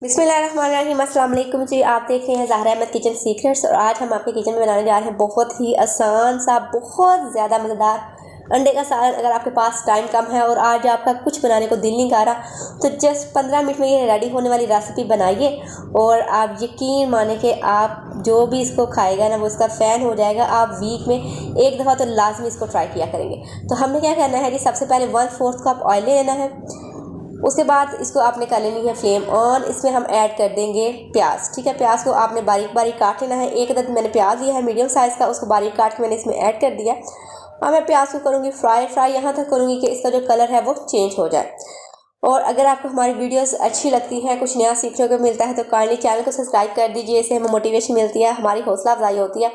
बिस्मिल्लाहिर्रहमानिर्रहीम। अस्सलाम वालेकुम जी। आप देख रहे हैं ज़हरा अहमद किचन सीक्रेट्स और आज हम आपके किचन में बनाने जा रहे हैं बहुत ही आसान सा बहुत ज़्यादा मज़ेदार अंडे का सालन। अगर आपके पास टाइम कम है और आज आपका कुछ बनाने को दिल नहीं कर रहा तो जस्ट 15 मिनट में ये रेडी होने वाली रेसिपी बनाइए और आप यकीन माने कि आप जो भी इसको खाएगा ना वो इसका फ़ैन हो जाएगा। आप वीक में एक दफ़ा तो लाजमी इसको ट्राई किया करेंगे। तो हमने क्या करना है कि सबसे पहले 1/4 कप ऑयल ले लेना है। उसके बाद इसको आपने कर लेनी है फ्लेम ऑन। इसमें हम ऐड कर देंगे प्याज। ठीक है, प्याज को आपने बारीक बारीक काट लेना है। एक अदद मैंने प्याज लिया है मीडियम साइज़ का, उसको बारीक काट के मैंने इसमें ऐड कर दिया। अब मैं प्याज को करूँगी फ्राई यहाँ तक करूँगी कि इसका जो कलर है वो चेंज हो जाए। और अगर आपको हमारी वीडियोस अच्छी लगती हैं, कुछ नया सीखने को मिलता है तो काइंडली चैनल को सब्सक्राइब कर दीजिए। इससे हमें मोटिवेशन मिलती है, हमारी हौसला अफजाई होती है।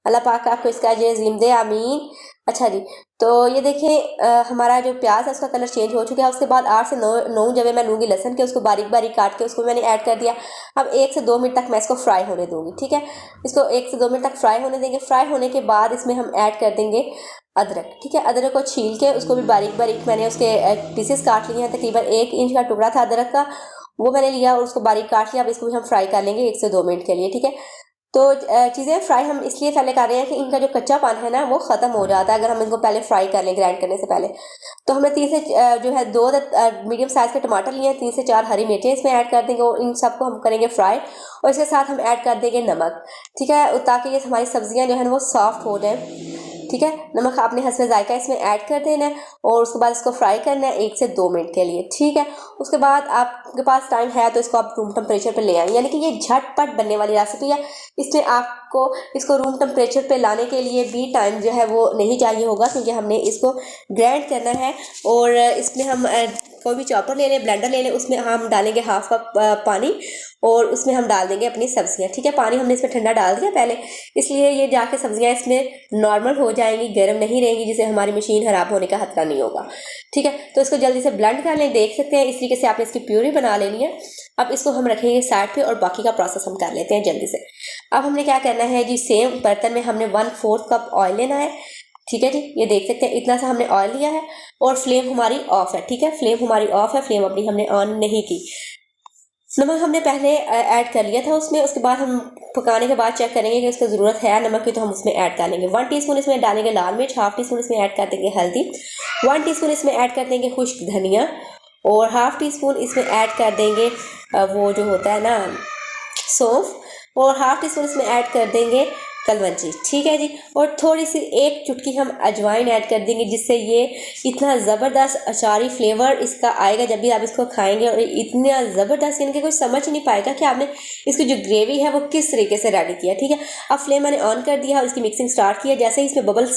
अल्लाह पाक आपको इसका अजीम दे, आमीन। अच्छा जी, तो ये देखें हमारा जो प्याज है उसका कलर चेंज हो चुका है। उसके बाद 8 से 9 जब मैं लूँगी लहसुन के, उसको बारीक बारीक काट के उसको मैंने ऐड कर दिया। अब 1 से 2 मिनट तक मैं इसको फ्राई होने दूँगी। ठीक है, इसको 1 से 2 मिनट तक फ्राई होने देंगे। फ्राई होने के बाद इसमें हम ऐड कर देंगे अदरक। ठीक है, अदरक को छील के उसको भी बारीक बारीक मैंने उसके पीसेस काट लिए हैं। तकरीबन 1 इंच का टुकड़ा था अदरक का, वो मैंने लिया और उसको बारीक काट लिया। अब इसको भी हम फ्राई कर लेंगे 1 से 2 मिनट के लिए। ठीक है, तो चीज़ें फ्राई हम इसलिए पहले कर रहे हैं कि इनका जो कच्चापन है ना वो ख़त्म हो जाता है अगर हम इनको पहले फ्राई कर लें ग्राइंड करने से पहले। तो हमने 3 से जो है 2 मीडियम साइज़ के टमाटर लिए हैं, 3 से 4 हरी मिर्चें इसमें ऐड कर देंगे और इन सबको हम करेंगे फ्राई। और इसके साथ हम ऐड कर देंगे नमक। ठीक है, ताकि ये हमारी सब्जियां जो है वो सॉफ्ट हो जाएँ। ठीक है, नमक आपने हस्बे जायका इसमें ऐड कर देना है और उसके बाद इसको फ्राई करना है 1 से 2 मिनट के लिए। ठीक है, उसके बाद आपके पास टाइम है तो इसको आप रूम टेम्परेचर पे ले आएँ, यानी कि ये झटपट बनने वाली रेसिपी है। इसमें आपको इसको रूम टेम्परेचर पे लाने के लिए भी टाइम जो है वो नहीं चाहिए होगा, क्योंकि हमने इसको ग्राइंड करना है। और इसमें हम कोई भी चॉपर ले लें, ब्लेंडर ले लें, उसमें हम डालेंगे हाफ कप पानी और उसमें हम डाल देंगे अपनी सब्जियां। ठीक है, पानी हमने इसमें ठंडा डाल दिया पहले, इसलिए ये जाके सब्जियां इसमें नॉर्मल हो जाएंगी, गर्म नहीं रहेंगी, जिससे हमारी मशीन ख़राब होने का खतरा नहीं होगा। ठीक है, तो इसको जल्दी से ब्लेंड कर लें। देख सकते हैं इस तरीके से आपने इसकी प्यूरी बना लेनी है। अब इसको हम रखेंगे साइड पे और बाकी का प्रोसेस हम कर लेते हैं जल्दी से। अब हमने क्या करना है जी, सेम बर्तन में हमने 1/4 कप ऑयल लेना है। ठीक है जी, ये देख सकते हैं इतना सा हमने ऑयल लिया है और फ्लेम हमारी ऑफ है। ठीक है, फ्लेम हमारी ऑफ है, फ्लेम अपनी हमने ऑन नहीं की। नमक हमने पहले ऐड कर लिया था उसमें। उसके बाद हम पकाने के बाद चेक करेंगे कि इसको ज़रूरत है नमक की, तो हम उसमें ऐड कर लेंगे। 1 टीस्पून इसमें डालेंगे लाल मिर्च, हाफ टी स्पून इसमें ऐड कर देंगे हल्दी, 1 टीस्पून इसमें ऐड कर देंगे खुश्क धनिया और हाफ टी स्पून इसमें ऐड कर देंगे वो जो होता है ना सौंफ, और हाफ टी स्पून इसमें ऐड कर देंगे कलवंजी। ठीक है जी, और थोड़ी सी 1 चुटकी हम अजवाइन ऐड कर देंगे, जिससे ये इतना ज़बरदस्त अचारी फ्लेवर इसका आएगा जब भी आप इसको खाएंगे। और इतना ज़बरदस्त इनके कोई समझ ही नहीं पाएगा कि आपने इसकी जो ग्रेवी है वो किस तरीके से रेडी किया। ठीक है, अब फ्लेम मैंने ऑन कर दिया और इसकी मिक्सिंग स्टार्ट किया। जैसे ही इसमें बबल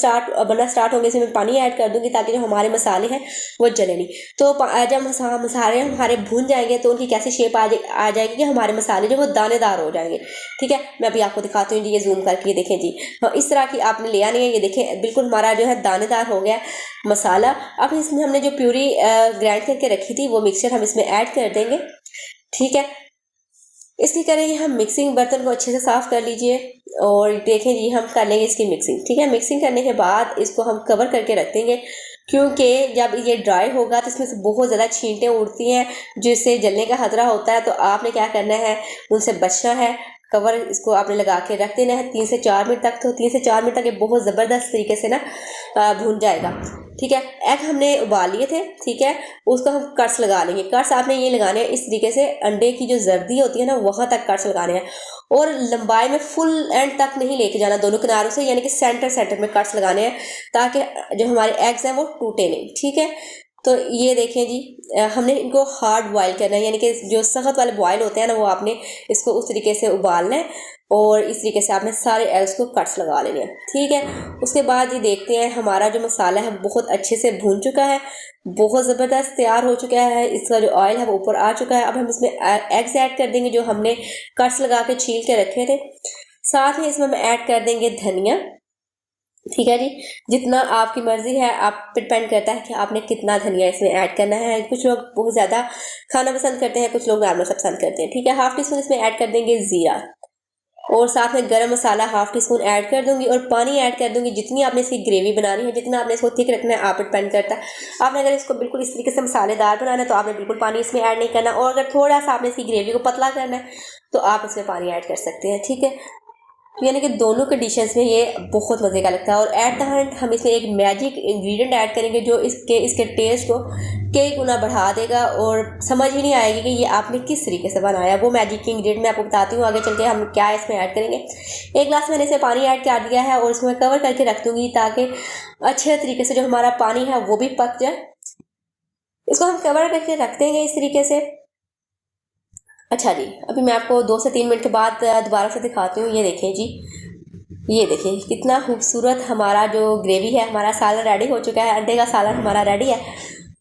बनना स्टार्ट होंगे इसमें पानी ऐड कर दूँगी, ताकि जो हमारे मसाले हैं वो जले नहीं। तो जब मसाले हमारे भून जाएंगे तो उनकी कैसी शेप आ जाएगी कि हमारे मसाले जो वो दानेदार हो जाएंगे। ठीक है, मैं अभी आपको दिखाती हूँ जी, ये जूम करके देखें जी। हाँ, इस तरह की आपने ले आनी है। ये देखें बिल्कुल हमारा जो है दानेदार हो गया मसाला। अब इसमें हमने जो प्यूरी ग्राइंड करके रखी थी वो मिक्सचर हम इसमें ऐड कर देंगे। ठीक है, इसकी करेंगे हम मिक्सिंग। बर्तन को अच्छे से साफ़ कर लीजिए और देखें जी हम कर लेंगे इसकी मिक्सिंग। ठीक है, मिक्सिंग करने के बाद इसको हम कवर करके रख देंगे, क्योंकि जब ये ड्राई होगा तो इसमें से बहुत ज़्यादा छींटें उड़ती हैं जिससे जलने का खतरा होता है। तो आपने क्या करना है, उनसे बचना है। कवर इसको आपने लगा के रख देना है 3 से 4 मिनट तक। तो 3 से 4 मिनट तक ये बहुत ज़बरदस्त तरीके से ना भून जाएगा। ठीक है, एग हमने उबाल लिए थे। ठीक है, उसको हम कट्स लगा लेंगे। कट्स आपने ये लगाने हैं इस तरीके से, अंडे की जो जर्दी होती है ना वहाँ तक कट्स लगाने हैं और लंबाई में फुल एंड तक नहीं लेके जाना, दोनों किनारों से, यानी कि सेंटर में कट्स लगाने हैं ताकि जो हमारे एग्स हैं वो टूटे नहीं। ठीक है, तो ये देखें जी हमने इनको हार्ड बॉयल करना है, यानी कि जो सख्त वाले बॉयल होते हैं ना वो आपने इसको उस तरीके से उबालना है और इस तरीके से आपने सारे एग्स को कट्स लगा लेने हैं। ठीक है, उसके बाद ये देखते हैं हमारा जो मसाला है बहुत अच्छे से भून चुका है, बहुत ज़बरदस्त तैयार हो चुका है। इसका जो ऑयल है वो ऊपर आ चुका है। अब हम इसमें एग्स ऐड कर देंगे जो हमने कट्स लगा के छील के रखे थे। साथ ही इसमें हम ऐड कर देंगे धनिया। ठीक है जी, जितना आपकी मर्ज़ी है, आप पे डिपेंड करता है कि आपने कितना धनिया इसमें ऐड करना है। कुछ लोग बहुत ज़्यादा खाना पसंद करते हैं, कुछ लोग नॉर्मल सा पसंद करते हैं। ठीक है, हाफ टी स्पून इसमें ऐड कर देंगे ज़ीरा और साथ में गरम मसाला हाफ टी स्पून ऐड कर दूंगी और पानी ऐड कर दूंगी। जितनी आपने इसकी ग्रेवी बनानी है, जितना आपने इसको थिक रखना है, आप डिपेंड करता है। आपने अगर इसको बिल्कुल इस तरीके से मसालेदार बनाना है तो आपने बिल्कुल पानी इसमें ऐड नहीं करना, और अगर थोड़ा सा आपने इसकी ग्रेवी को पतला करना है तो आप इसमें पानी ऐड कर सकते हैं, ठीक है। तो यानी कि दोनों के डिशेस में ये बहुत मज़े का लगता है। और एट द एंड हम इसमें एक मैजिक इंग्रेडिएंट ऐड करेंगे जो इसके टेस्ट को कई गुना बढ़ा देगा और समझ ही नहीं आएगी कि ये आपने किस तरीके से बनाया। वो मैजिक की इंग्रेडिएंट मैं आपको बताती हूँ आगे चल के हम क्या इसमें ऐड करेंगे। एक गिलास मैंने इसमें पानी ऐड कर दिया है और इसमें कवर करके रख दूँगी ताकि अच्छे तरीके से जो हमारा पानी है वो भी पक जाए। इसको हम कवर करके रख देंगे इस तरीके से। अच्छा जी, अभी मैं आपको 2 से 3 मिनट के बाद दोबारा से दिखाती हूँ। ये देखें जी, ये देखें कितना खूबसूरत हमारा जो ग्रेवी है, हमारा सालन रेडी हो चुका है। अंडे का सालन हमारा रेडी है।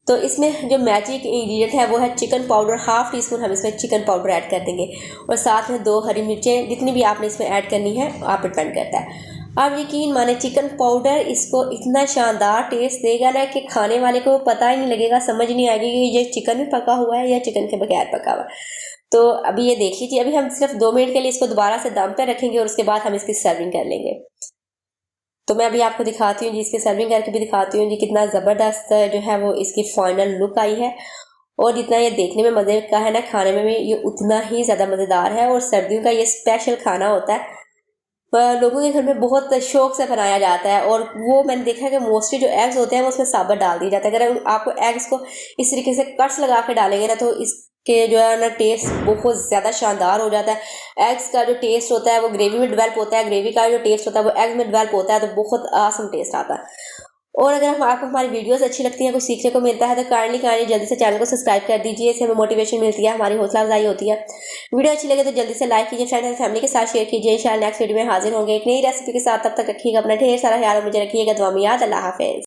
तो इसमें जो मैजिक इंग्रेडिएंट है वो है chicken powder. Half tea spoon हम इसमें चिकन पाउडर ऐड कर देंगे और साथ में 2 हरी मिर्चें, जितनी भी आपने इसमें ऐड करनी है आप डिपेंड करता है। आप यकीन माने चिकन पाउडर इसको इतना शानदार टेस्ट देगा ना कि खाने वाले को पता ही नहीं लगेगा, समझ नहीं आएगी कि ये चिकन में पका हुआ है या चिकन के बगैर पका हुआ है। तो अभी ये देख लीजिए, अभी हम सिर्फ 2 मिनट के लिए इसको दोबारा से दम पे रखेंगे और उसके बाद हम इसकी सर्विंग कर लेंगे। तो मैं अभी आपको दिखाती हूँ जी, इसकी सर्विंग करके भी दिखाती हूँ जी कितना ज़बरदस्त जो है वो इसकी फाइनल लुक आई है। और जितना ये देखने में मज़े का है ना, खाने में भी ये उतना ही ज़्यादा मज़ेदार है। और सर्दियों का ये स्पेशल खाना होता है, पर लोगों के घर में बहुत शौक से बनाया जाता है। और वो मैंने देखा है कि मोस्टली जो एग्स होते हैं वो उसमें साबुत डाल दिया जाता है। अगर आपको एग्स को इस तरीके से कट्स लगा के डालेंगे ना तो इसके जो है ना टेस्ट बहुत ज़्यादा शानदार हो जाता है। एग्स का जो टेस्ट होता है वो ग्रेवी में डेवलप होता है, ग्रेवी का जो टेस्ट होता है वो एग्स में डेवलप होता है, तो बहुत आसम टेस्ट आता है। और अगर हम आपको हमारी वीडियोस अच्छी लगती हैं, कुछ सीखने को मिलता है तो काइंडली जल्दी से चैनल को सब्सक्राइब कर दीजिए। इससे हमें मोटिवेशन मिलती है, हमारी हौसला अफजाई होती है। वीडियो अच्छी लगे तो जल्दी से लाइक कीजिए, फ्रेंड्स एंड फैमिली के साथ शेयर कीजिए। इंशाल्लाह नेक्स्ट वीडियो में हाजिर होंगे एक नई रेसिपी के साथ। तब तक रखिएगा अपना ढेर सारा ख्याल और मुझे रखिएगा दुआ में याद। अल्लाह हाफिज़।